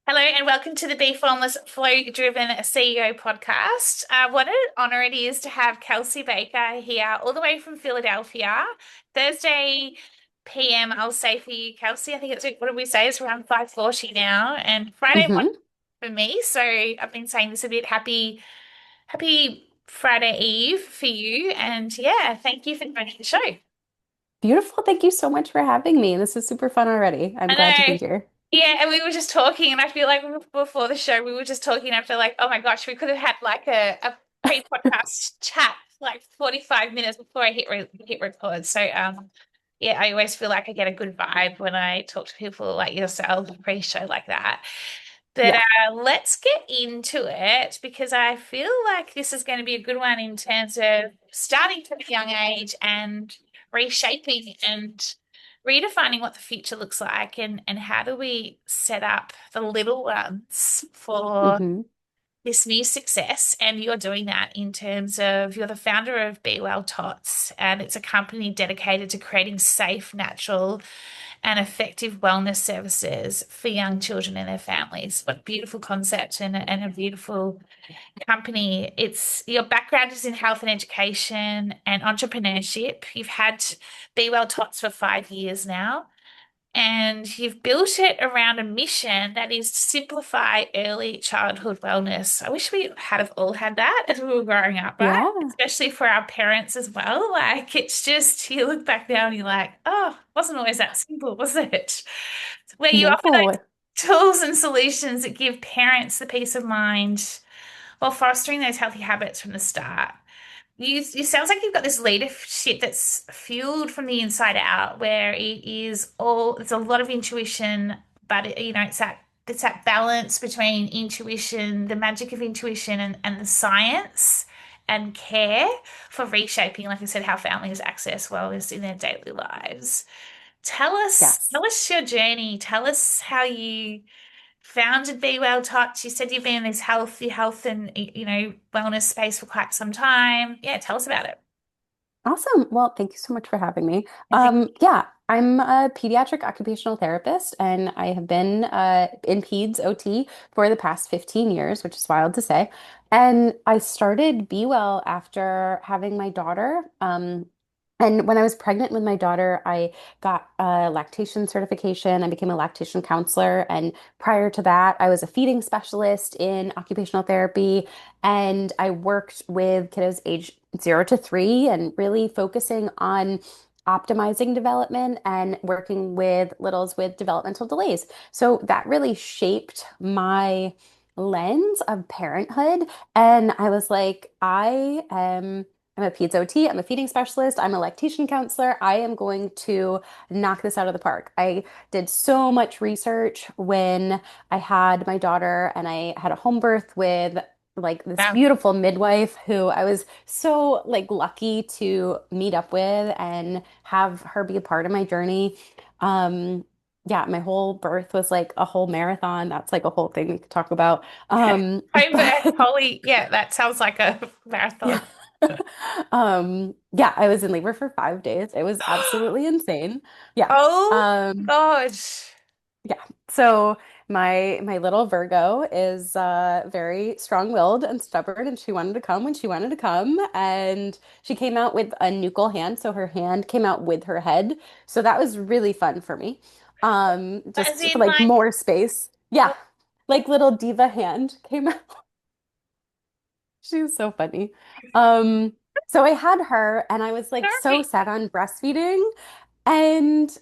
Hello and welcome to the Bee Formless Flow Driven CEO podcast. What an honor it is to have Kelsey Baker here, all the way from Philadelphia. Thursday PM, I'll say for you, Kelsey. I think it's what did we say? It's around 5:40 now, and Friday morning hmm for me. So I've been saying this a bit. Happy Friday Eve for you, and yeah, thank you for joining the show. Beautiful. Thank you so much for having me. This is super fun already. I'm I glad to know. be here. Yeah, and we were just talking, and I feel like before the show, we were just talking after like, oh my gosh, we could have had like a pre-podcast chat like 45 minutes before I hit record. So yeah, I always feel like I get a good vibe when I talk to people like yourself pre-show like that. But Yeah. let's get into it because I feel like this is going to be a good one in terms of starting from a young age and reshaping and redefining what the future looks like and how do we set up the little ones for hmm this new success. And you're doing that in terms of you're the founder of Be Well Tots, and it's a company dedicated to creating safe, natural, and effective wellness services for young children and their families. What a beautiful concept and a beautiful company. It's your background is in health and education and entrepreneurship. You've had Be Well Tots for 5 years now. And you've built it around a mission that is to simplify early childhood wellness. I wish we had have all had that as we were growing up, right? Yeah. Especially for our parents as well. Like it's just you look back now and you're like, oh, it wasn't always that simple, was it? Where you No. offer those tools and solutions that give parents the peace of mind while fostering those healthy habits from the start. You sounds like you've got this leadership that's fueled from the inside out, where it is all there's a lot of intuition, but it's that balance between intuition, the magic of intuition, and the science and care for reshaping, like I said, how families access wellness in their daily lives. Yes. Tell us your journey. Tell us how you founded Be Well Tots. You said you've been in this health and wellness space for quite some time. Yeah, tell us about it. Awesome. Well, thank you so much for having me. And thank Yeah, I'm a pediatric occupational therapist, and I have been in peds OT for the past 15 years, which is wild to say. And I started Be Well after having my daughter. And when I was pregnant with my daughter, I got a lactation certification. I became a lactation counselor. And prior to that, I was a feeding specialist in occupational therapy. And I worked with kiddos age 0 to 3 and really focusing on optimizing development and working with littles with developmental delays. So that really shaped my lens of parenthood. And I was like, I'm a peds OT, I'm a feeding specialist, I'm a lactation counselor. I am going to knock this out of the park. I did so much research when I had my daughter and I had a home birth with like this wow. beautiful midwife who I was so like lucky to meet up with and have her be a part of my journey. Yeah, my whole birth was like a whole marathon. That's like a whole thing we could talk about. Home birth, But holy, yeah, that sounds like a yeah. marathon. Yeah, I was in labor for 5 days. It was absolutely insane. Yeah. Oh Um, gosh. yeah. So my little Virgo is very strong-willed and stubborn, and she wanted to come when she wanted to come. And she came out with a nuchal hand, so her hand came out with her head. So that was really fun for me. As Just for in like like, more space. Yeah. oh, Like little diva hand came out. She was so funny. Um, so I had her and I was like so sorry. set on breastfeeding and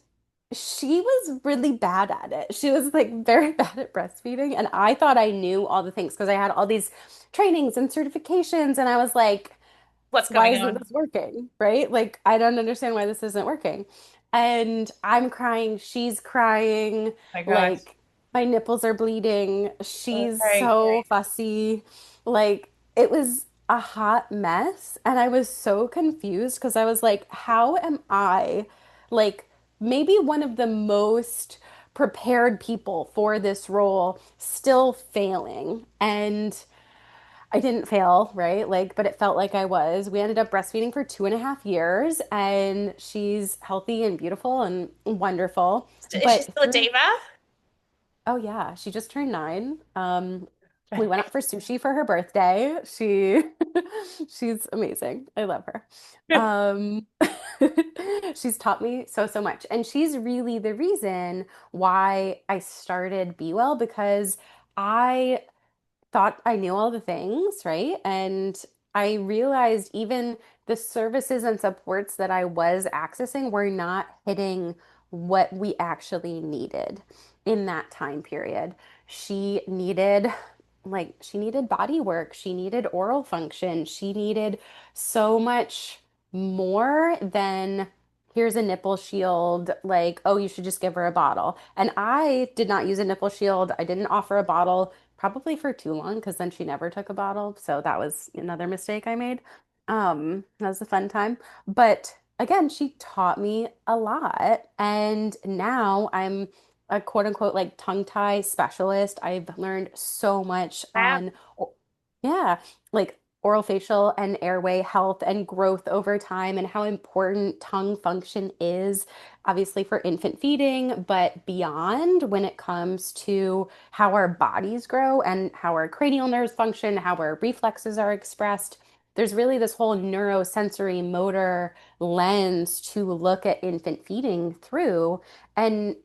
she was really bad at it. She was like very bad at breastfeeding and I thought I knew all the things because I had all these trainings and certifications and I was like, What's why going isn't on? this working? Right? Like I don't understand why this isn't working. And I'm crying, she's crying, Oh my gosh. like my nipples are bleeding. She's Okay. so fussy. Like it was a hot mess. And I was so confused because I was like, how am I like maybe one of the most prepared people for this role still failing? And I didn't fail, right? Like, but it felt like I was. We ended up breastfeeding for 2.5 years, and she's healthy and beautiful and wonderful. Is she But still a through diva? Oh yeah, she just turned 9. We went out for sushi for her birthday. She's amazing. I love her. Um, she's taught me so much, and she's really the reason why I started Be Well because I thought I knew all the things, right? And I realized even the services and supports that I was accessing were not hitting what we actually needed in that time period. She needed she needed body work, she needed oral function, she needed so much more than here's a nipple shield, like, oh, you should just give her a bottle. And I did not use a nipple shield. I didn't offer a bottle probably for too long because then she never took a bottle. So that was another mistake I made. That was a fun time. But again, she taught me a lot. And now I'm a quote unquote like tongue tie specialist. I've learned so much Wow. on, yeah, like oral facial and airway health and growth over time and how important tongue function is, obviously for infant feeding, but beyond when it comes to how our bodies grow and how our cranial nerves function, how our reflexes are expressed. There's really this whole neurosensory motor lens to look at infant feeding through. And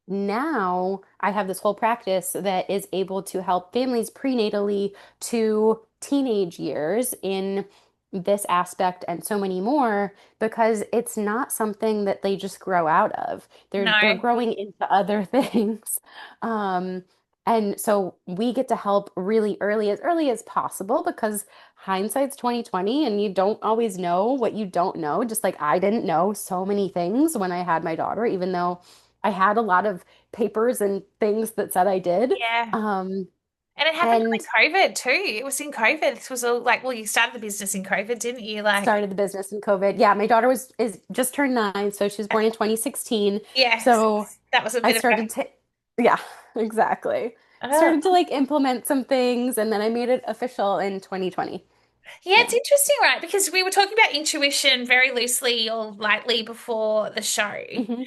now I have this whole practice that is able to help families prenatally to teenage years in this aspect and so many more because it's not something that they just grow out of. They're No. growing into other things. Um, and so we get to help really early as possible because hindsight's 2020 and you don't always know what you don't know. Just like I didn't know so many things when I had my daughter, even though I had a lot of papers and things that said I did. Yeah. Um, And it happened and during COVID too. It was in COVID. This was all like, well, you started the business in COVID, didn't you? Like, started the business in COVID. Yeah, my daughter was is just turned 9, so she was born in 2016. yes, So that was a I bit of a, started to, yeah, exactly. oh. Started to like implement some things, and then I made it official in 2020. Yeah, it's Yeah. interesting, right? Because we were talking about intuition very loosely or lightly before the show. Hmm.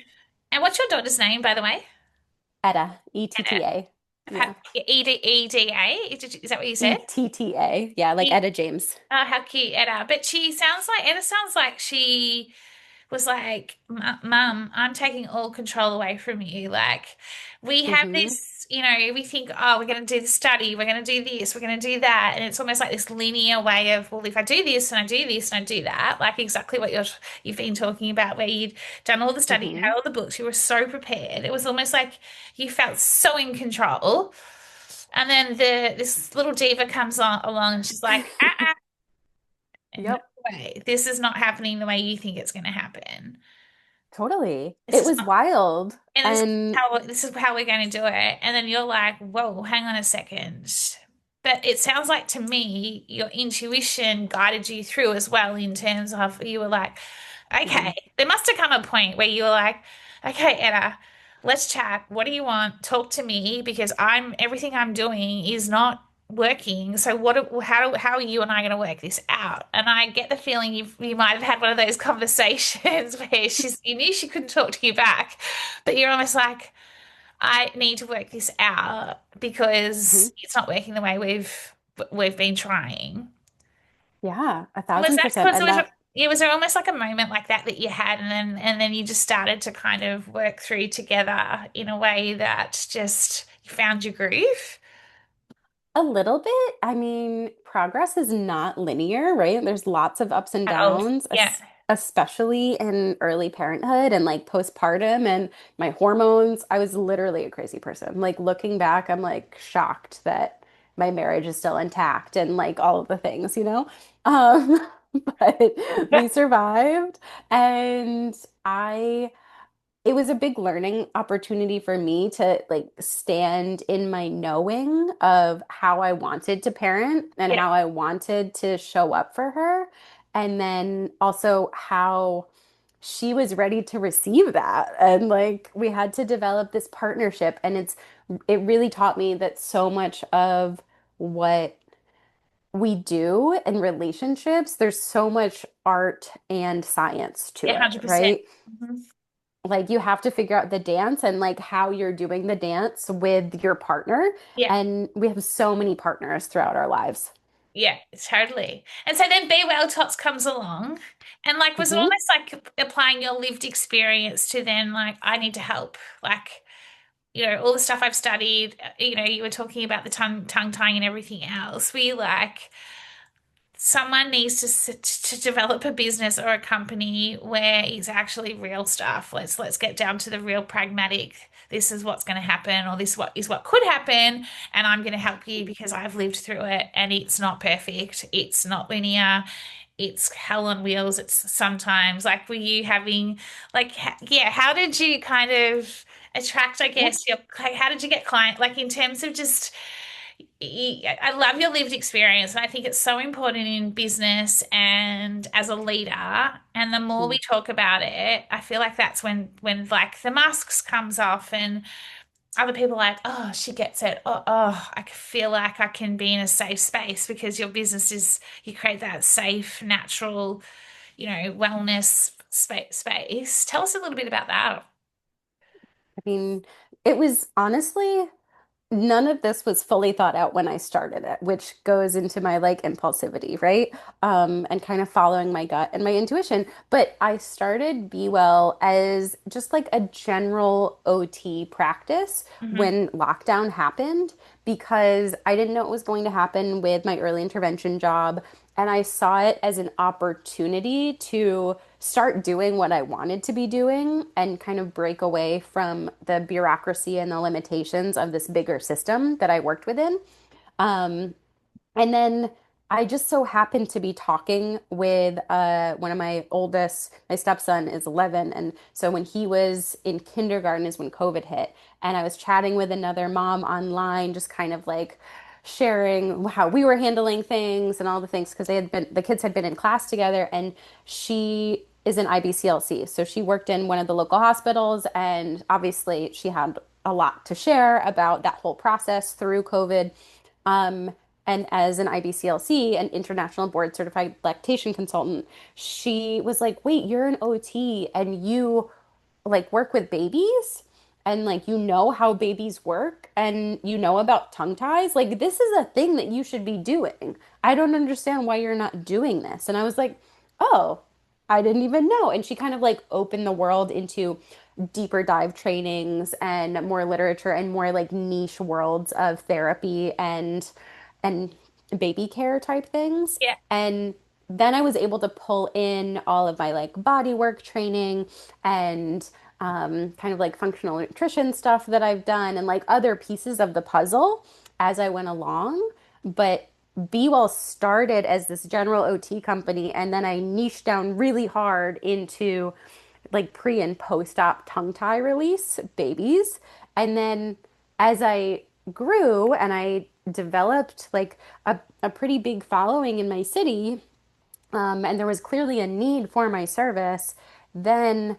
And what's your daughter's name, by the way? Etta, Etta. ETTA. Yeah. EDA? Is that what you said? ETTA. Yeah, like E- Etta James. Oh, how cute, Etta. But Etta sounds like she was like, Mum, I'm taking all control away from you. Like, we have Hmm. this, we think, oh, we're going to do the study, we're going to do this, we're going to do that. And it's almost like this linear way of, well, if I do this and I do this and I do that, like exactly what you've been talking about, where you'd done all the study, you had Hmm. all the books, you were so prepared. It was almost like you felt so in control. And then this little diva comes along and she's like, no Yep, way, this is not happening the way you think it's going to happen. totally. This It is was not, wild. and And this is how we're going to do it. And then you're like, whoa, hang on a second. But it sounds like to me, your intuition guided you through as well in terms of you were like, okay, mhm, there must have come a point where you were like, okay, Etta, let's chat. What do you want? Talk to me because everything I'm doing is not working. So how are you and I going to work this out? And I get the feeling you might have had one of those conversations where you knew she couldn't talk to you back, but you're almost like, I need to work this out mhm. because it's not working the way we've been trying. Yeah, a Was thousand that percent. because And that was there almost like a moment like that you had, and then you just started to kind of work through together in a way that just you found your groove? a little bit, I mean, progress is not linear, right? There's lots of ups and Oh, downs, yeah. especially in early parenthood and like postpartum and my hormones. I was literally a crazy person. Like looking back, I'm like shocked that my marriage is still intact and like all of the things, you know? Um, but we survived and I it was a big learning opportunity for me to like stand in my knowing of how I wanted to parent and Yeah, how I wanted to show up for her. And then also how she was ready to receive that. And like we had to develop this partnership. And it really taught me that so much of what we do in relationships, there's so much art and science to yeah, it, 100%. right? Mhm. like you have to figure out the dance and like how you're doing the dance with your partner. Yeah. And we have so many partners throughout our lives. Yeah, totally. And so then Be Well Tots comes along, and like, was it Hmm. almost like applying your lived experience to then, like, I need to help? Like, all the stuff I've studied, you were talking about the tongue tying and everything else. We like, someone needs to develop a business or a company where it's actually real stuff. Let's get down to the real pragmatic. This is what's going to happen, or this what could happen, and I'm going to help you because I've lived through it, and it's not perfect. It's not linear. It's hell on wheels. It's sometimes like, were you having like, yeah, how did you kind of attract, I Yeah. guess, like, how did you get client, like in terms of just I love your lived experience, and I think it's so important in business and as a leader. And the more we talk about it, I feel like that's when like the masks comes off, and other people are like, oh, she gets it. Oh, I feel like I can be in a safe space because your business is you create that safe, natural, wellness space. Tell us a little bit about that. I mean, it was honestly none of this was fully thought out when I started it, which goes into my like impulsivity, right? And kind of following my gut and my intuition. But I started Be Well as just like a general OT practice Hmm. when lockdown happened because I didn't know it was going to happen with my early intervention job. And I saw it as an opportunity to start doing what I wanted to be doing and kind of break away from the bureaucracy and the limitations of this bigger system that I worked within. Um, and then I just so happened to be talking with one of my oldest, my stepson is 11. And so when he was in kindergarten is when COVID hit. And I was chatting with another mom online, just kind of like sharing how we were handling things and all the things because the kids had been in class together. And she is an IBCLC. So she worked in one of the local hospitals. And obviously she had a lot to share about that whole process through COVID. Um, and as an IBCLC, an international board certified lactation consultant, she was like, wait, you're an OT and you like work with babies and like you know how babies work and you know about tongue ties. Like, this is a thing that you should be doing. I don't understand why you're not doing this. And I was like, oh, I didn't even know. And she kind of like opened the world into deeper dive trainings and more literature and more like niche worlds of therapy and baby care type things. Yeah, And then I was able to pull in all of my like body work training and kind of like functional nutrition stuff that I've done and like other pieces of the puzzle as I went along. But Be Well started as this general OT company, and then I niched down really hard into like pre and post op tongue tie release babies. And then as I grew and I developed like a pretty big following in my city, and there was clearly a need for my service, then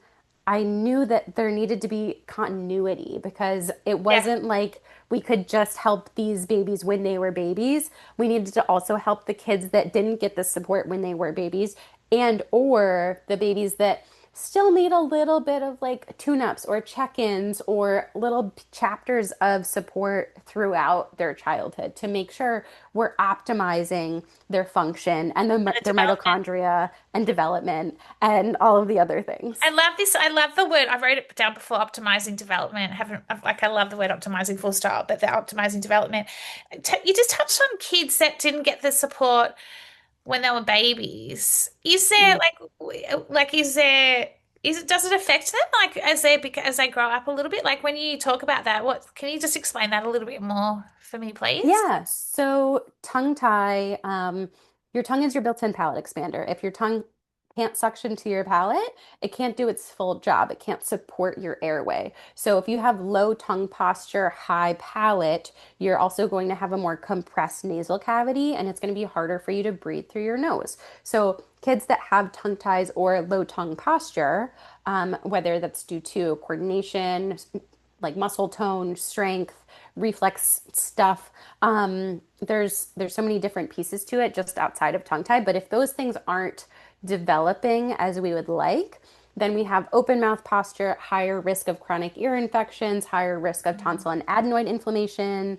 I knew that there needed to be continuity because it yeah, wasn't like we could just help these babies when they were babies. We needed to also help the kids that didn't get the support when they were babies and or the babies that still need a little bit of like tune-ups or check-ins or little chapters of support throughout their childhood to make sure we're optimizing their function and the their development. mitochondria and development and all of the other things. I love this. I love the word. I wrote it down before, optimizing development. Haven't like, I love the word optimizing full stop, but the optimizing development. You just touched on kids that didn't get the support when they were babies. Is there Mm. is it, does it affect them like as they grow up a little bit? Like, when you talk about that, what can you just explain that a little bit more for me, please? Yeah, so tongue tie, your tongue is your built-in palate expander. If your tongue can't suction to your palate, it can't do its full job. It can't support your airway. So if you have low tongue posture, high palate, you're also going to have a more compressed nasal cavity, and it's going to be harder for you to breathe through your nose. So kids that have tongue ties or low tongue posture, whether that's due to coordination, like muscle tone, strength, reflex stuff. There's so many different pieces to it just outside of tongue tie. But if those things aren't developing as we would like, Then we have open mouth posture, higher risk of chronic ear infections, higher risk of tonsil and adenoid inflammation,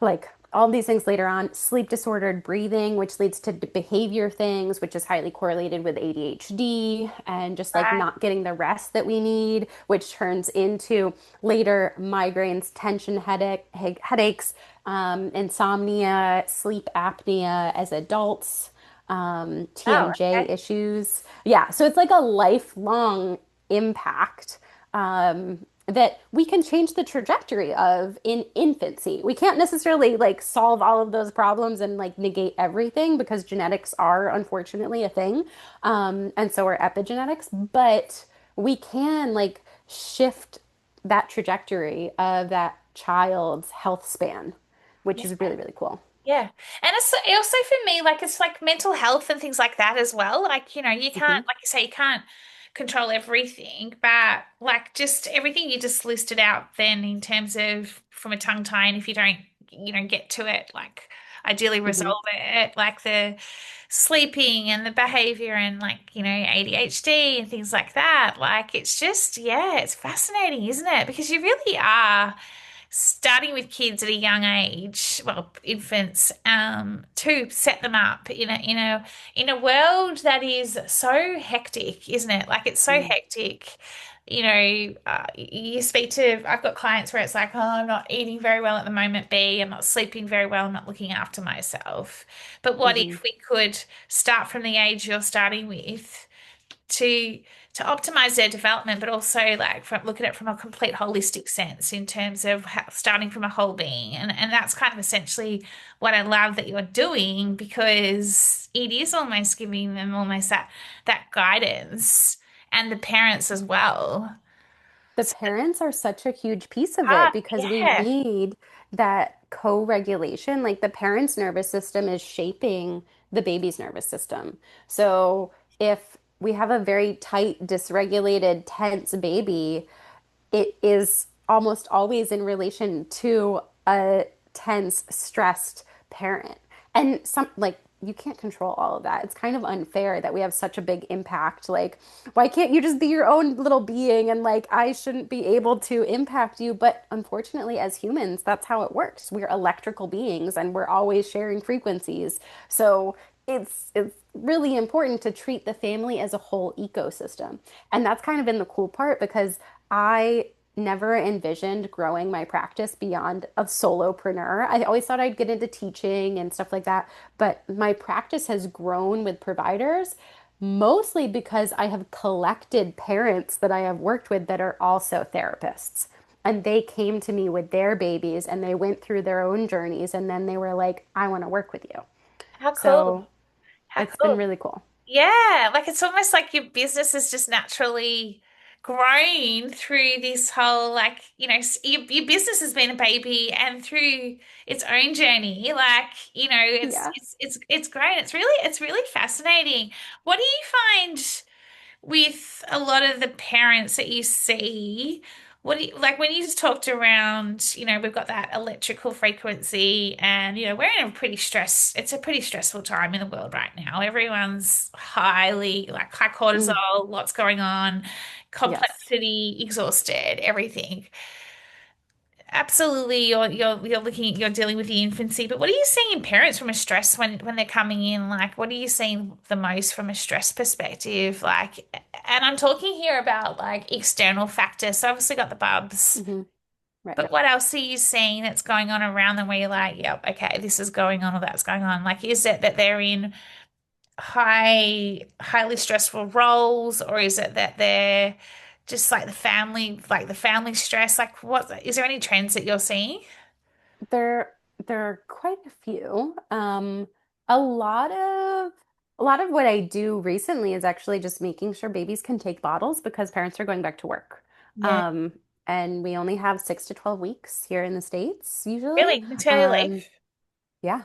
like all these things later on. Sleep disordered breathing, which leads to behavior things, which is highly correlated with ADHD and just like Right. not getting the rest that we need, which turns into later migraines, tension headaches, insomnia, sleep apnea as adults, Oh, TMJ okay. issues. Yeah, so it's like a lifelong impact that we can change the trajectory of in infancy. We can't necessarily like solve all of those problems and like negate everything because genetics are unfortunately a thing. And so are epigenetics, but we can like shift that trajectory of that child's health span, which Yeah. is really, really cool. Yeah. And it's also for me, like it's like mental health and things like that as well. Like, you Hmm. can't, like you say, you can't control everything, but like just everything you just listed out then in terms of from a tongue tie, and if you don't, get to it, like ideally Hmm. resolve it, like the sleeping and the behavior and like, ADHD and things like that. Like it's just, yeah, it's fascinating, isn't it? Because you really are starting with kids at a young age, well, infants, to set them up in a world that is so hectic, isn't it? Like it's so Hmm. hectic. You speak to, I've got clients where it's like, oh, I'm not eating very well at the moment, B, I'm not sleeping very well, I'm not looking after myself. But what Hmm. if we could start from the age you're starting with to to optimize their development, but also like look at it from a complete holistic sense in terms of starting from a whole being, and that's kind of essentially what I love that you're doing because it is almost giving them almost that guidance and the parents as well. The So, parents are such a huge piece of it because we yeah, need that co-regulation. Like the parent's nervous system is shaping the baby's nervous system. So if we have a very tight, dysregulated, tense baby, it is almost always in relation to a tense, stressed parent. And some like you can't control all of that. It's kind of unfair that we have such a big impact. Like, why can't you just be your own little being and like I shouldn't be able to impact you? But unfortunately, as humans, that's how it works. We're electrical beings and we're always sharing frequencies. So it's really important to treat the family as a whole ecosystem. And that's kind of been the cool part because I never envisioned growing my practice beyond a solopreneur. I always thought I'd get into teaching and stuff like that, but my practice has grown with providers mostly because I have collected parents that I have worked with that are also therapists. And they came to me with their babies and they went through their own journeys and then they were like, I want to work with you. how cool, So how it's been cool. really cool. Yeah, like it's almost like your business is just naturally grown through this whole like, your business has been a baby and through its own journey. Like, it's Yeah. it's it's it's great. It's really fascinating. What do you find with a lot of the parents that you see, what do you, like when you just talked around, we've got that electrical frequency and, we're in it's a pretty stressful time in the world right now. Everyone's highly, like high Mm, cortisol, lots going on, yes. complexity, exhausted, everything. Absolutely, you're dealing with the infancy, but what are you seeing in parents from a stress when they're coming in? Like, what are you seeing the most from a stress perspective? Like, and I'm talking here about like external factors. So obviously got the bubs, Hmm. Right. but what else are you seeing that's going on around them where you're like, yep, okay, this is going on or that's going on? Like, is it that they're in highly stressful roles, or is it that they're just like the family stress? Like, what is there any trends that you're seeing? There, there are quite a few. A lot of a lot of what I do recently is actually just making sure babies can take bottles because parents are going back to work. Yeah, Um, and we only have 6 to 12 weeks here in the States usually. really, maternity Um, leave. yeah.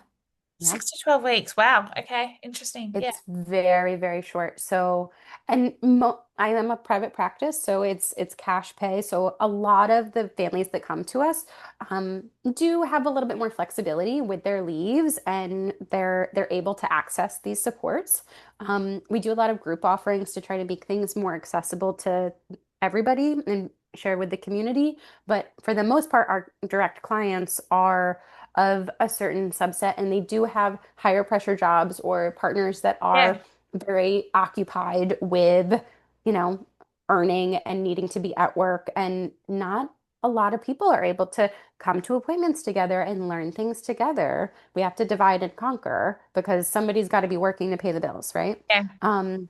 Yeah. 6 to 12 weeks. Wow. Okay. Interesting. Yeah. It's very, very short. So, and mo I am a private practice, so it's cash pay. So a lot of the families that come to us do have a little bit more flexibility with their leaves, and they're able to access these supports. We do a lot of group offerings to try to make things more accessible to everybody and share with the community. But for the most part, our direct clients are of a certain subset, and they do have higher pressure jobs or partners that Yeah. are very occupied with, you know, earning and needing to be at work. And not a lot of people are able to come to appointments together and learn things together. We have to divide and conquer because somebody's got to be working to pay the bills, right? Yeah. Um,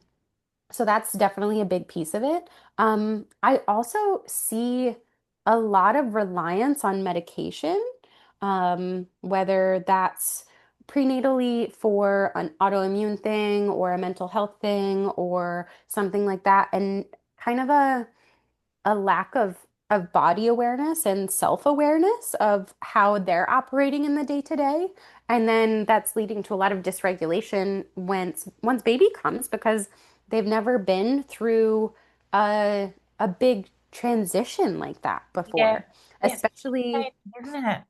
so that's definitely a big piece of it. I also see a lot of reliance on medication, whether that's prenatally for an autoimmune thing or a mental health thing or something like that, and kind of a lack of body awareness and self-awareness of how they're operating in the day to day. And then that's leading to a lot of dysregulation once baby comes because they've never been through a big transition like that Yeah. before. Yes. Especially, Isn't it?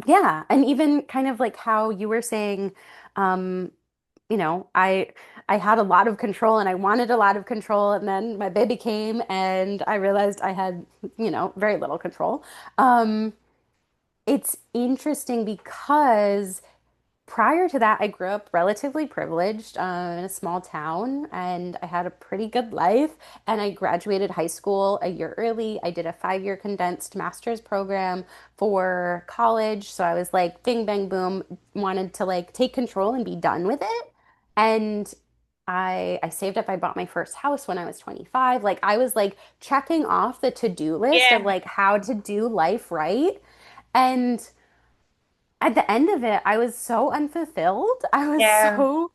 yeah, and even kind of like how you were saying, um, I had a lot of control and I wanted a lot of control, and then my baby came and I realized I had, very little control. Um, it's interesting because prior to that, I grew up relatively privileged in a small town, and I had a pretty good life. And I graduated high school a year early. I did a 5-year condensed master's program for college. So I was like, bing, bang, boom, wanted to like take control and be done with it. And I saved up. I bought my first house when I was 25. Like I was like checking off the to-do list of Yeah. like how to do life right. And at the end of it, I was so unfulfilled. I was Yeah. so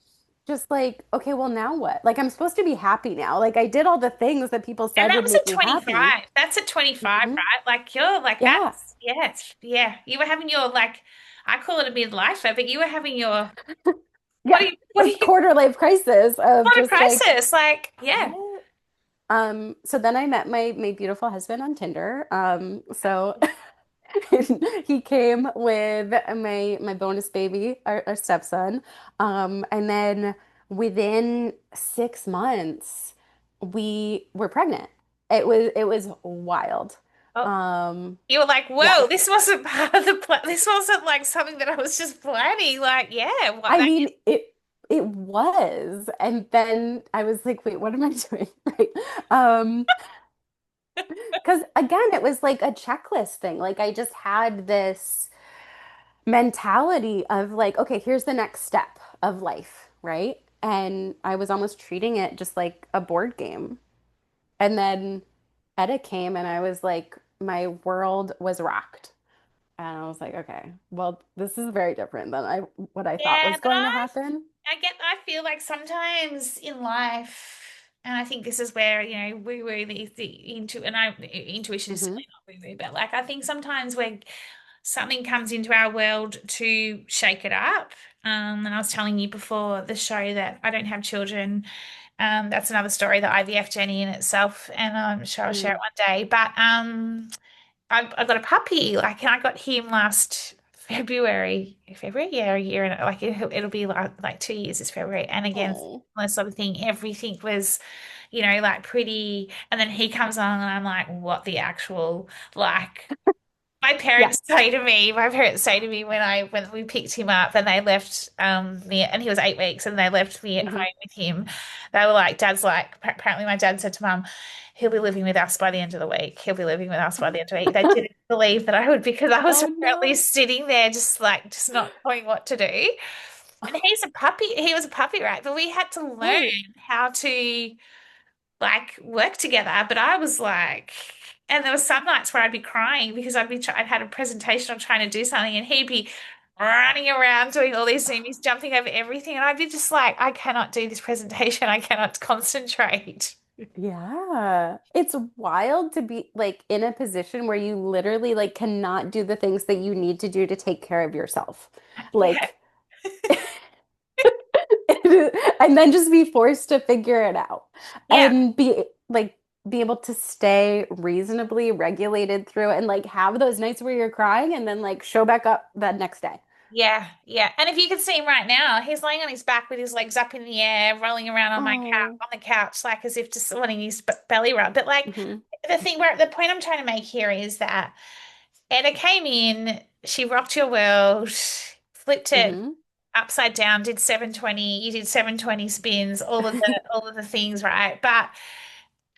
just like, okay, well, now what? Like, I'm supposed to be happy now. Like, I did all the things that people And said that would was at make me happy. 25. That's at 25, Hmm. right? Like you're like Yeah. that's yes, yeah. You were having your like I call it a midlifer, but you were having your Yeah. what do A you quarter life crisis of what a just like, crisis. Like, yeah. what? So then I met my beautiful husband on Tinder. So he came with my bonus baby, our stepson. And then within 6 months, we were pregnant. It was wild. Oh, Um, you were like, yeah. whoa, this wasn't part of the plan. This wasn't like something that I was just planning. Like, yeah, what I that mean, it was. And then I was like, wait, what am I doing? Right. Um, because again, it was like a checklist thing. Like I just had this mentality of like, okay, here's the next step of life, right? And I was almost treating it just like a board game. And then Etta came and I was like, my world was rocked. And I was like, okay, well, this is very different than what I thought yeah, was but going to happen. I feel like sometimes in life, and I think this is where, woo woo the into and I intuition is Hmm. certainly not woo woo, but like I think sometimes when something comes into our world to shake it up. And I was telling you before the show that I don't have children. That's another story, the IVF journey in itself, and I'm sure I'll share it Mm. one day. But I got a puppy, like, and I got him last February, yeah, a year, and like it'll be like 2 years this February. And again, Oh, this sort of thing, everything was, like pretty. And then he comes on, and I'm like, what the actual like. yeah. My parents say to me when we picked him up and they left me and he was 8 weeks and they left me at Hmm. home with him. They were like, Dad's like apparently my dad said to Mum, he'll be living with us by the end of the week. He'll be living with us by the end of the week. They didn't believe that I would because I was Oh apparently no. sitting there just not knowing what to do. And he's a puppy. He was a puppy, right? But we had to learn Right. how to like work together. But I was like, and there were some nights where I'd be crying because I'd had a presentation or trying to do something, and he'd be running around doing all these things, jumping over everything, and I'd be just like, I cannot do this presentation. I cannot concentrate. Yeah. It's wild to be like in a position where you literally like cannot do the things that you need to do to take care of yourself. Yeah, Like, and then just be forced to figure it out Yeah. and be able to stay reasonably regulated through it and like have those nights where you're crying and then like show back up that next day. Yeah, yeah. And if you could see him right now, he's laying on his back with his legs up in the air, rolling around on my couch Oh. on the couch, like as if just wanting his belly rub. But like Hmm. the point I'm trying to make here is that Etta came in, she rocked your world, flipped it Hmm. upside down, did 720, you did 720 spins, all of the things, right? But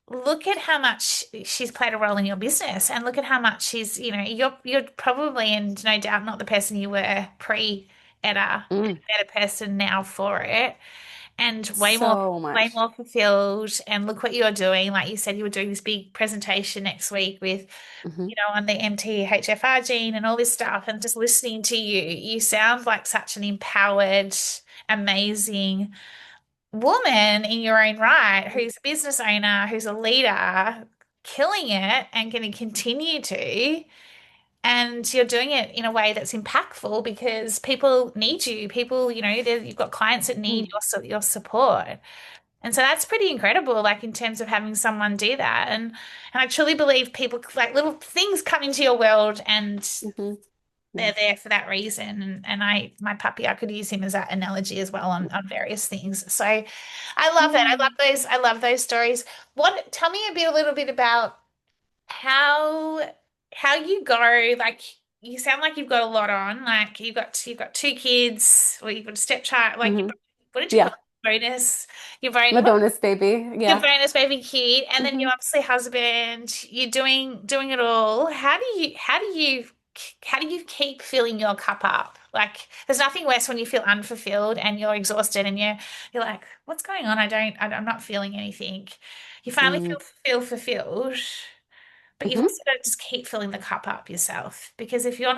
look at how much she's played a role in your business and look at how much you're probably and no doubt not the person you were pre Etta, Mm. a better person now for it and So way much. more fulfilled. And look what you're doing. Like you said, you were doing this big presentation next week with, Hmm. on the MTHFR gene and all this stuff. And just listening to you, you sound like such an empowered, amazing woman in your own right, who's a business owner, who's a leader, killing it and going to continue to. And you're doing it in a way that's impactful because people need you. People, you've got clients that need Mm. your support. And so that's pretty incredible, like in terms of having someone do that. And I truly believe people like little things come into your world and Hmm. they're Yeah. there for that reason. And my puppy, I could use him as that analogy as well on various things. So I love that. Yeah. I love those stories. Tell me a little bit about how how you go, like you sound like you've got a lot on. Like you've got two kids, or you've got a stepchild, like Hmm. what did you call Yeah. it? Bonus, your My bonus, bonus baby. your Yeah. bonus baby kid, and then Hmm. you're obviously husband, you're doing it all. How do you keep filling your cup up? Like there's nothing worse when you feel unfulfilled and you're exhausted and you're like, what's going on? I'm not feeling anything. You finally Mm. feel fulfilled. But you've Hmm. also got to just keep filling the cup up yourself because if your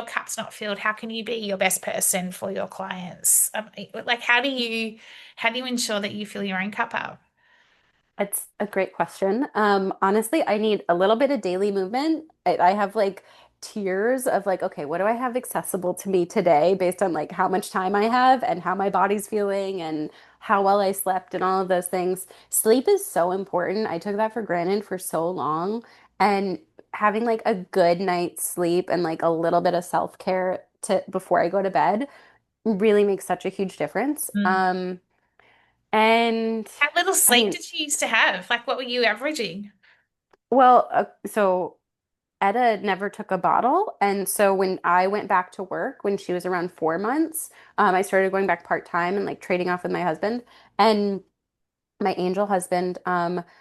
cup's not filled, how can you be your best person for your clients? Like how do you ensure that you fill your own cup up? It's a great question. Honestly, I need a little bit of daily movement. I have like tiers of like, okay, what do I have accessible to me today based on like how much time I have and how my body's feeling and how well I slept and all of those things. Sleep is so important. I took that for granted for so long. And having like a good night's sleep and like a little bit of self-care to before I go to bed really makes such a huge difference. Mm. And How little I sleep mean, did you used to have? Like what were you averaging? well, so Etta never took a bottle. And so when I went back to work when she was around 4 months, I started going back part-time and like trading off with my husband. And my angel husband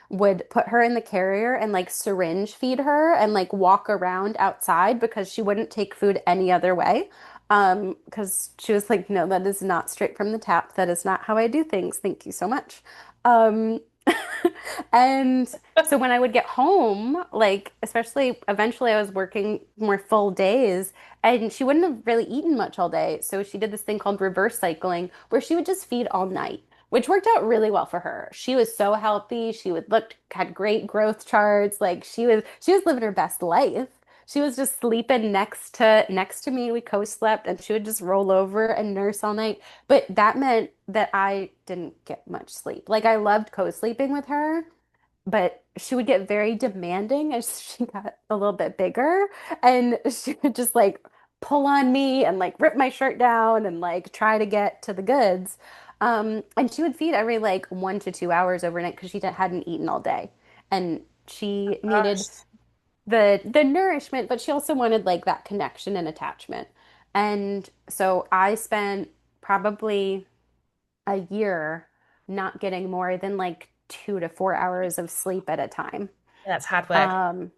would put her in the carrier and like syringe feed her and like walk around outside because she wouldn't take food any other way. Because she was like, no, that is not straight from the tap. That is not how I do things. Thank you so much. Um, and so when I would get home, like especially eventually I was working more full days and she wouldn't have really eaten much all day. So she did this thing called reverse cycling where she would just feed all night, which worked out really well for her. She was so healthy. She would look had great growth charts. Like she was living her best life. She was just sleeping next to me. We co-slept and she would just roll over and nurse all night. But that meant that I didn't get much sleep. Like I loved co-sleeping with her, but she would get very demanding as she got a little bit bigger and she would just like pull on me and like rip my shirt down and like try to get to the goods. And she would feed every like 1 to 2 hours overnight because she hadn't eaten all day. And she needed Gosh, the nourishment, but she also wanted like that connection and attachment. And so I spent probably a year not getting more than like 2 to 4 hours of sleep at a time. that's hard work. Um,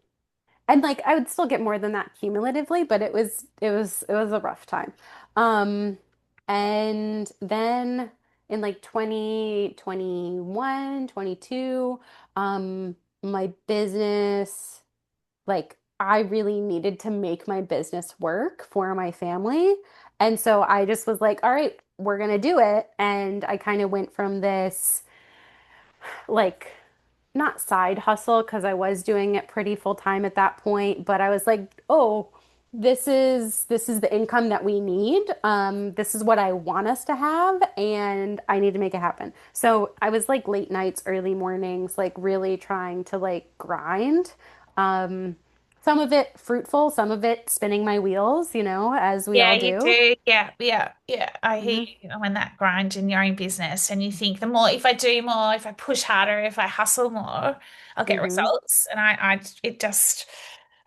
and like I would still get more than that cumulatively, but it was a rough time. Um, and then in like 2021, 22, my business, like I really needed to make my business work for my family. And so I just was like, all right, we're gonna do it. And I kind of went from this like not side hustle because I was doing it pretty full time at that point, but I was like, oh, this is the income that we need. This is what I want us to have, and I need to make it happen. So I was like late nights, early mornings, like really trying to like grind. Um, some of it fruitful, some of it spinning my wheels, as we Yeah, all you do. do. Yeah, yeah, yeah. I hear Hmm. you when that grind in your own business, and you think the more, if I do more, if I push harder, if I hustle more, I'll get Hmm. results. And it just,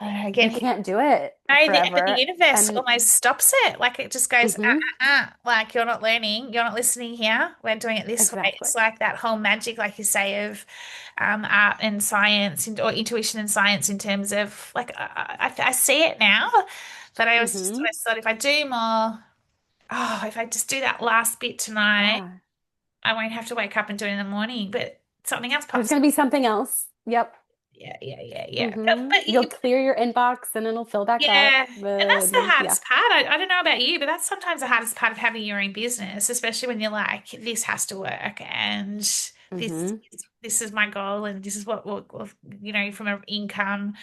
I don't know, You again, can't do it no, but the forever. universe And almost stops it. Like it just goes, hmm like you're not learning, you're not listening here. We're doing it this way. exactly. It's like that whole magic, like you say, of art and science or intuition and science in terms of like I see it now, but I was just Hmm. always thought if I do more, if I just do that last bit tonight, Yeah. I won't have to wake up and do it in the morning. But something else There's pops up. going to be something else. Yep. Yeah, yeah, yeah, yeah. You'll clear your inbox and it'll fill back up. Yeah, and that's the Yeah. hardest part. I don't know about you, but that's sometimes the hardest part of having your own business, especially when you're like, this has to work, and this Hmm. this is my goal, and this is from an income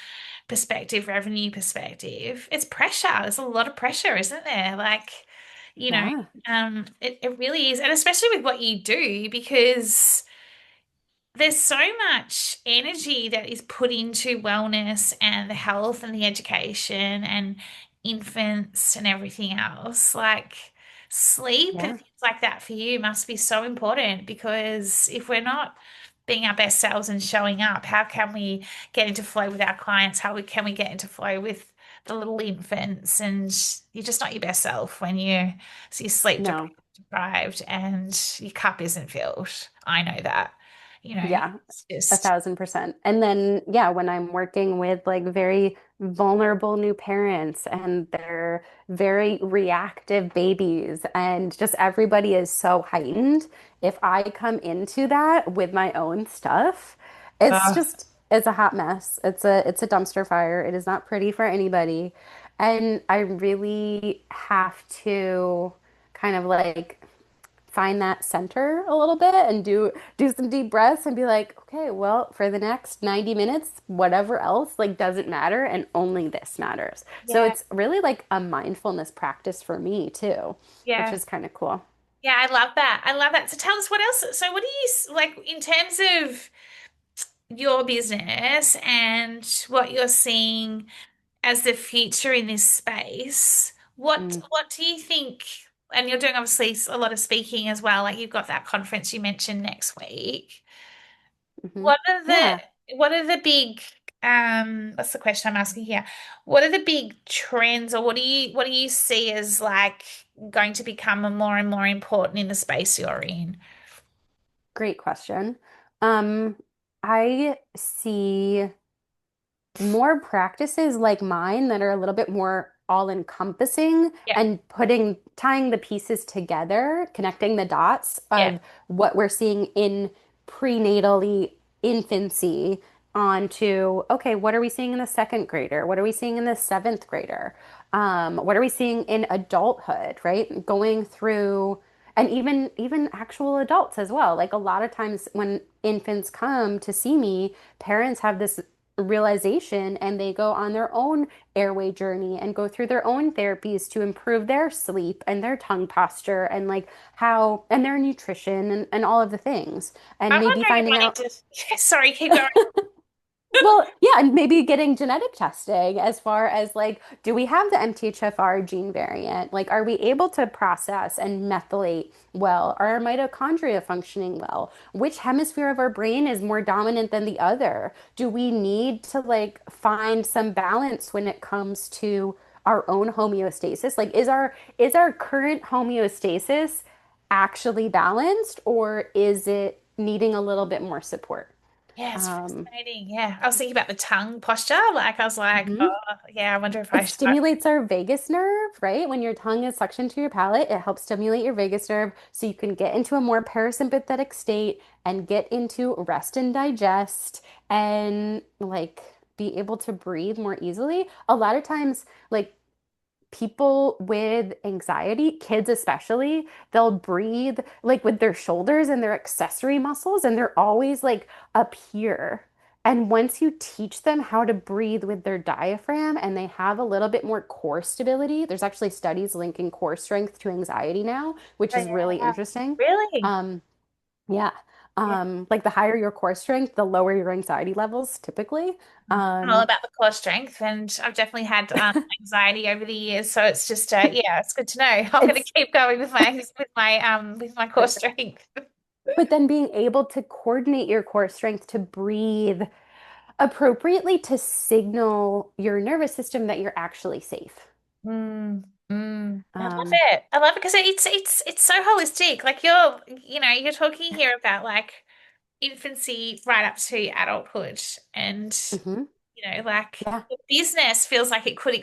perspective, revenue perspective. It's pressure. There's a lot of pressure, isn't there? Like, you know, Yeah. it really is, and especially with what you do, because there's so much energy that is put into wellness and the health and the education and infants and everything else. Like sleep and Yeah. things like that for you must be so important because if we're not being our best selves and showing up, how can we get into flow with our clients? Can we get into flow with the little infants? And you're just not your best self when you're sleep No. deprived and your cup isn't filled. I know that. Yeah. It's A just, 1000%. And then, yeah, when I'm working with like very vulnerable new parents and they're very reactive babies and just everybody is so heightened, if I come into that with my own stuff, uh, it's a hot mess. It's a dumpster fire. It is not pretty for anybody. And I really have to kind of like find that center a little bit and do some deep breaths and be like, okay, well, for the next 90 minutes, whatever else like doesn't matter and only this matters. So yeah, it's really like a mindfulness practice for me too, which yeah. is kind of cool. Yeah, I love that. I love that. So tell us what else. So what do you like in terms of your business and what you're seeing as the future in this space? Mm, What do you think? And you're doing obviously a lot of speaking as well. Like you've got that conference you mentioned next week. hmm. What are the Yeah, what are the big what's the question I'm asking here? What are the big trends or what do you see as like going to become a more and more important in the space you're in? great question. Um, I see more practices like mine that are a little bit more all-encompassing Yeah, and tying the pieces together, connecting the dots yeah. of what we're seeing in prenatally infancy onto, okay, what are we seeing in the second grader? What are we seeing in the seventh grader? What are we seeing in adulthood, right? Going through and even actual adults as well. Like a lot of times when infants come to see me, parents have this realization and they go on their own airway journey and go through their own therapies to improve their sleep and their tongue posture and like how and their nutrition and all of the things and I'm maybe wondering if finding I need out to yeah, sorry, keep going. well, yeah, and maybe getting genetic testing as far as like, do we have the MTHFR gene variant? Like, are we able to process and methylate well? Are our mitochondria functioning well? Which hemisphere of our brain is more dominant than the other? Do we need to like find some balance when it comes to our own homeostasis? Like, is our current homeostasis actually balanced, or is it needing a little bit more support? Yeah, it's Um, fascinating. Yeah. I was thinking about the tongue posture. Like I was like, mhm. oh yeah, I wonder if I It should stimulates our vagus nerve, right? When your tongue is suctioned to your palate, it helps stimulate your vagus nerve so you can get into a more parasympathetic state and get into rest and digest and like be able to breathe more easily. A lot of times, like people with anxiety, kids especially, they'll breathe like with their shoulders and their accessory muscles, and they're always like up here. And once you teach them how to breathe with their diaphragm and they have a little bit more core stability, there's actually studies linking core strength to anxiety now, which Oh, is really yeah. interesting. Really? Um, yeah. Yeah. Like the higher your core strength, the lower your anxiety levels typically. I'm all Um, about the core strength, and I've definitely had anxiety over the years. So it's just, yeah, it's good to know. I'm going to it's keep going with my core strength. but then being able to coordinate your core strength to breathe appropriately to signal your nervous system that you're actually safe. Mm, I love Um, it. I love it because it's so holistic. Like you're talking here about like infancy right up to adulthood, and mhm, like yeah. the business feels like it could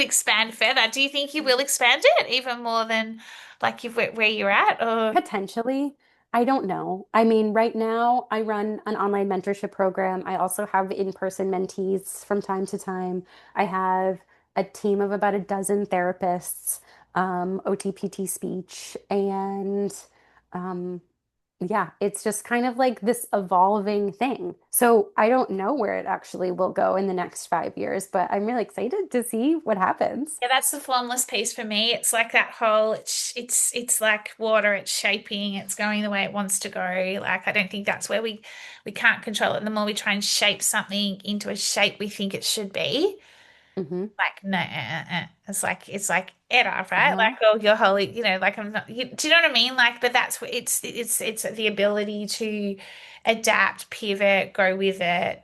expand further. Do you think you will expand it even more than like you've where you're at, or Potentially. I don't know. I mean, right now I run an online mentorship program. I also have in-person mentees from time to time. I have a team of about a dozen therapists, OT, speech, and um, yeah, it's just kind of like this evolving thing. So I don't know where it actually will go in the next 5 years, but I'm really excited to see what happens. yeah, that's the formless piece for me. It's like that whole it's like water, it's shaping, it's going the way it wants to go. Like I don't think that's where we can't control it. The more we try and shape something into a shape we think it should be, Hmm. like no, it's like Etta, right? Like Uh-huh. oh your whole like I'm not do you know what I mean? Like but that's what it's the ability to adapt, pivot, go with it,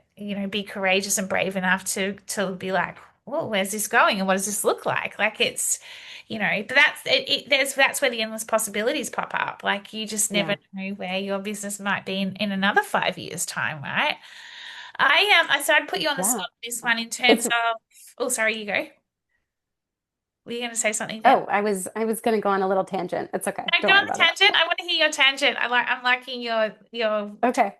be courageous and brave enough to be like, well, where's this going and what does this look like? Like it's but that's where the endless possibilities pop up. Like you just never Yeah. know where your business might be in another 5 years time, right? I so I'd put you on the Yeah. spot with this one in It's terms of oh sorry, you go. Were you going to say something then? Oh, I was gonna go on a little tangent. It's okay. No, Don't go worry on the about it. tangent. I want to hear your tangent. I'm liking your Okay.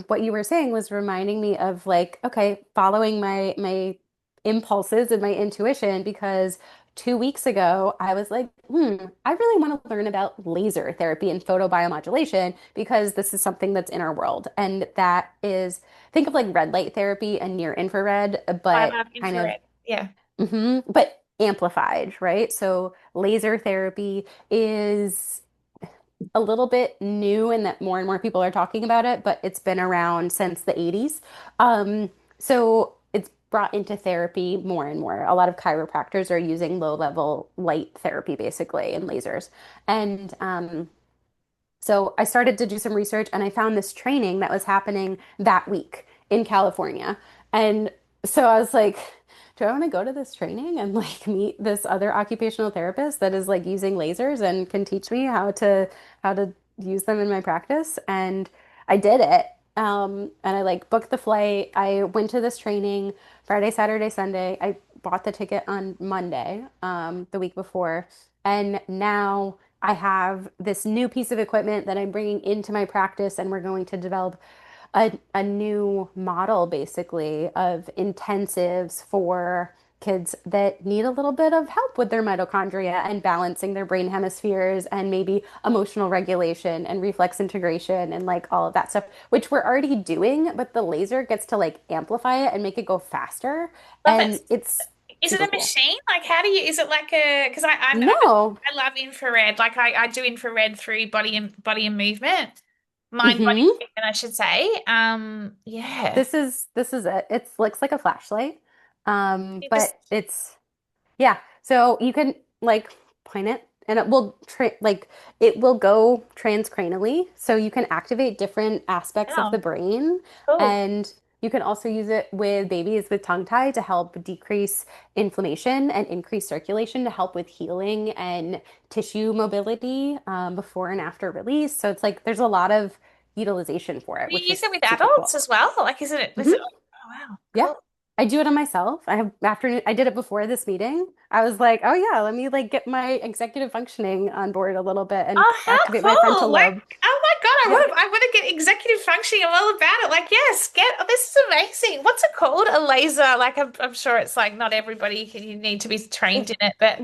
What you were saying was reminding me of like, okay, following my impulses and my intuition because 2 weeks ago I was like, I really want to learn about laser therapy and photobiomodulation because this is something that's in our world. And that is, think of like red light therapy and near infrared, I but love kind of infrared. Yeah. but amplified, right? So laser therapy is a little bit new and that more and more people are talking about it, but it's been around since the 80s. So it's brought into therapy more and more. A lot of chiropractors are using low-level light therapy basically and lasers. And so I started to do some research and I found this training that was happening that week in California. And so I was like, do I want to go to this training and like meet this other occupational therapist that is like using lasers and can teach me how to use them in my practice? And I did it. And I like booked the flight. I went to this training Friday, Saturday, Sunday. I bought the ticket on Monday, the week before. And now I have this new piece of equipment that I'm bringing into my practice, and we're going to develop a new model basically of intensives for kids that need a little bit of help with their mitochondria and balancing their brain hemispheres and maybe emotional regulation and reflex integration and like all of that stuff, which we're already doing, but the laser gets to like amplify it and make it go faster. Love it. And it's Is it super a cool. machine? Like how do you is it like a because No. I love infrared. Like I do infrared through body and movement. Mind body Hmm. movement, I should say. Yeah. This is it. It looks like a flashlight. You just But it's yeah. So you can like point it and it will it will go transcranially. So you can activate different aspects of the oh, brain cool. and you can also use it with babies with tongue tie to help decrease inflammation and increase circulation to help with healing and tissue mobility before and after release. So it's like there's a lot of utilization for it, Do you which use is it with super adults cool. as well? Like is it Hmm. oh wow, Yeah. cool. I do it on myself. I have afternoon, I did it before this meeting. I was like, oh yeah, let me like get my executive functioning on board a little bit and Oh, how activate my frontal cool. Like, lobe. oh my God, Yeah. I want to get executive functioning. I'm all about it. Like, yes, oh, this is amazing. What's it called? A laser. Like, I'm sure it's like not everybody you need to be trained It, in it, but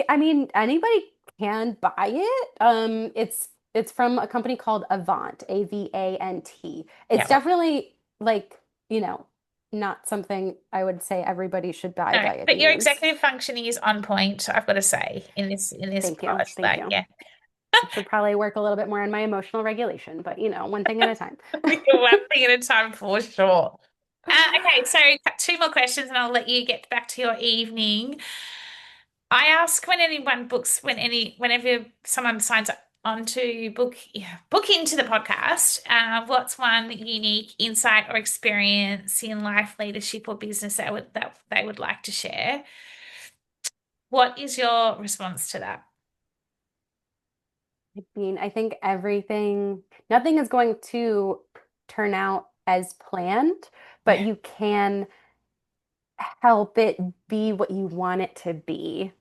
I mean, anybody can buy it. It's It's from a company called Avant, Avant. It's Yeah, well, definitely like, you know, not something I would say everybody should buy no, by any but your means. executive functioning is on point, I've got to say, in this Thank you. pod. Thank Like, you. yeah. Should probably work a little bit more on my emotional regulation, but one thing at a time. One thing at a time for sure. Okay, so two more questions and I'll let you get back to your evening. I ask when anyone books, whenever someone signs up onto book into the podcast, what's one unique insight or experience in life, leadership, or business that they would like to share? What is your response to that? I mean, I think nothing is going to turn out as planned, but Yeah, you can help it be what you want it to be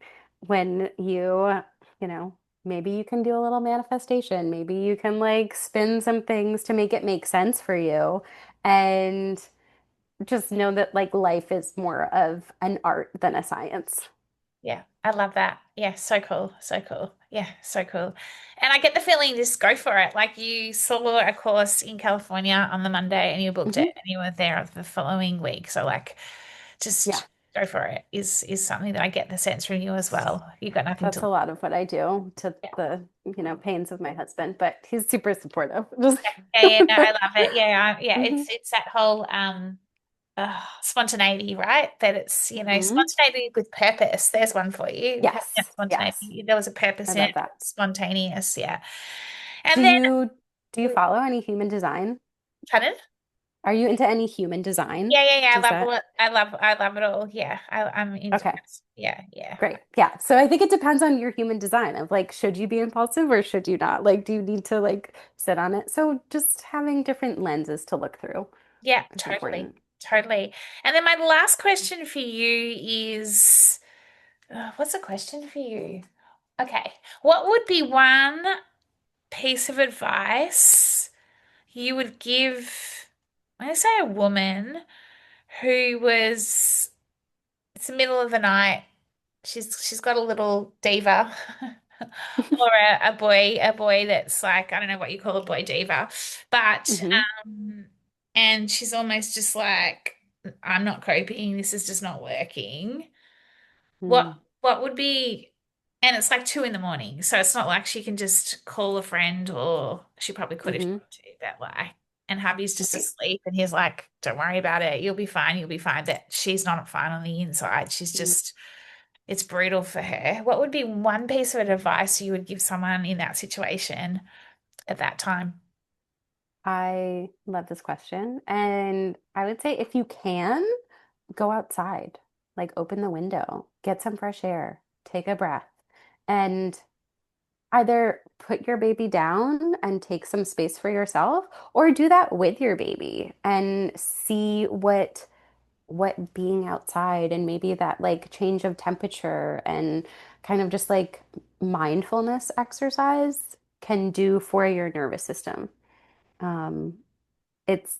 when you know, maybe you can do a little manifestation. Maybe you can like spin some things to make it make sense for you. And just know that like life is more of an art than a science. yeah, I love that. Yeah, so cool, so cool. Yeah, so cool. And I get the feeling just go for it. Like you saw a course in California on the Monday and you booked it Hmm. and you were there the following week. So like Yeah, just go for it is something that I get the sense from you as well. You've got nothing that's to a lot of what I do to yeah. the pains of my husband, but he's super supportive. Just Yeah, yeah, no, I love it. Yeah, yeah, hmm. it's that whole spontaneity, right? That it's, Hmm. spontaneity with purpose. There's one for you. Having that Yes, yes. spontaneity. There was a I purpose in it. love that. Spontaneous, yeah. Do And then you do you follow any human design? pardon? Are you into any human design? Yeah, yeah, yeah. I Does love that? it. I love it all. Yeah. I'm into Okay, it. Yeah, yeah. great. Yeah. So I think it depends on your human design of like, should you be impulsive or should you not? Like, do you need to like sit on it? So just having different lenses to look through Yeah, is totally. important. Totally. And then my last question for you is what's a question for you? Okay. What would be one piece of advice you would give, I'm going to say a woman who was, it's the middle of the night, she's got a little diva, or a boy that's like, I don't know what you call a boy diva, but Hmm. and she's almost just like, I'm not coping, this is just not working. What Hmm. what would be, and it's like 2 in the morning, so it's not like she can just call a friend, or she probably could if she Hmm. wanted to, but like, and hubby's just Right. asleep and he's like, don't worry about it, you'll be fine, you'll be fine. But she's not fine on the inside. She's Mm. just, it's brutal for her. What would be one piece of advice you would give someone in that situation at that time? I love this question. And I would say if you can, go outside, like open the window, get some fresh air, take a breath, and either put your baby down and take some space for yourself, or do that with your baby and see what being outside and maybe that like change of temperature and kind of just like mindfulness exercise can do for your nervous system. Um, it's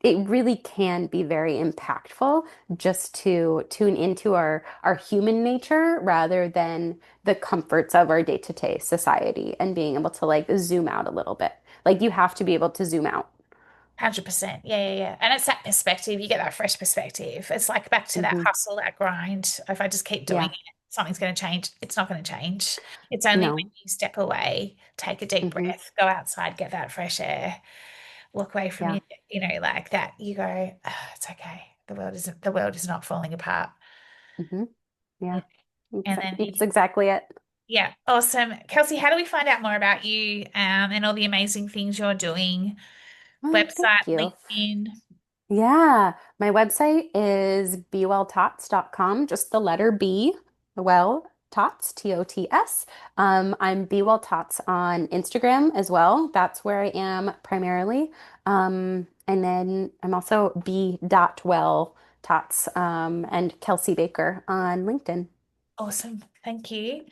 it really can be very impactful just to tune into our human nature rather than the comforts of our day-to-day society and being able to like zoom out a little bit. Like you have to be able to zoom out. 100%. Yeah, yeah, yeah. And it's that perspective. You get that fresh perspective. It's like back to that Hmm. hustle, that grind. If I just keep doing Yeah. it, something's going to change. It's not going to change. It's only when No. you step away, take a deep Hmm. breath, go outside, get that fresh air, walk away from Yeah. you, like that. You go, "Ah, it's okay. The world is not falling apart." Hmm. Yeah. Yeah. And then It's exactly it. yeah, awesome. Kelsey, how do we find out more about you and all the amazing things you're doing? Well, thank Website, you. LinkedIn. Yeah, my website is bewelltots.com, just the letter B, well, tots, Tots. I'm Be Well Tots on Instagram as well. That's where I am primarily. And then I'm also B.well tots and Kelsey Baker on LinkedIn. Awesome. Thank you.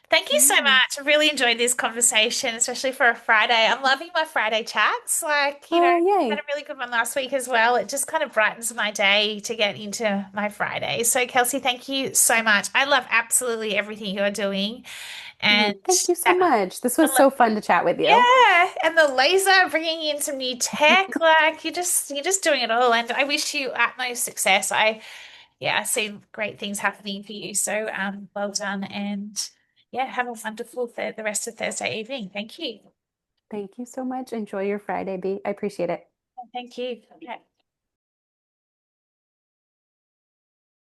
Thank you so Yeah. much. I really enjoyed this conversation, especially for a Friday. I'm loving my Friday chats. Like, Oh, had a yay. really good one last week as well. It just kind of brightens my day to get into my Friday. So, Kelsey, thank you so much. I love absolutely everything you're doing. And Thank you so that, much. This was so fun to chat with you. yeah, and the laser bringing in some new tech, like you're just doing it all. And I wish you utmost success. I see great things happening for you. So well done, and yeah, have a wonderful the rest of Thursday evening. Thank you. Thank you so much. Enjoy your Friday, Bee. I appreciate it. Thank you. Okay.